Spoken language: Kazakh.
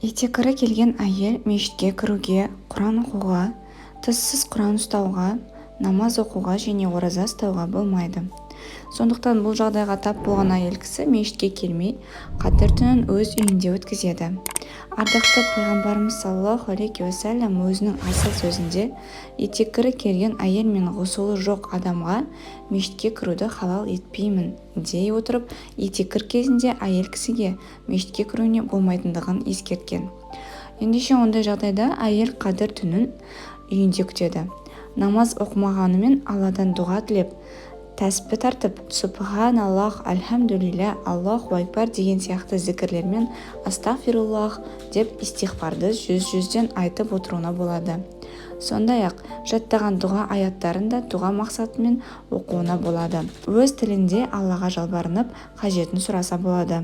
Итекірі келген әйел мешітке кіруге, Құран оқуға, тыссыз Құран ұстауға, намаз оқуға және ораза ұстауға болмайды. Сондықтан бұл жағдайға тап болған әйел кісі мешітке келмей, қадір түнін өз үйінде өткізеді. Ардақты пайғамбарымыз саллаллаху алейхи уассалам өзінің асыл сөзінде итекірі келген әйел мен ғұсылы жоқ адамға мешітке кіруді халал етпеймін дей отырып, итекір кезінде әйел кісіге мешітке кіруіне болмайтындығын ескерткен. Ендеше ондай жағдайда әйел қадір түнін үйінде күтеді. Намаз оқымағанымен Алладан дұға тілеп, тәсбih тартып, субханаллах, альхамдулилля, аллаху акбар деген сияқты зікірлермен астағфируллах деп истиғфарды жүзден айтып отыруына болады. Сондай-ақ жаттаған дұға аяттарын да дұға мақсатымен оқуына болады. Өз тілінде Аллаға жалбарынып, қажетін сұраса болады.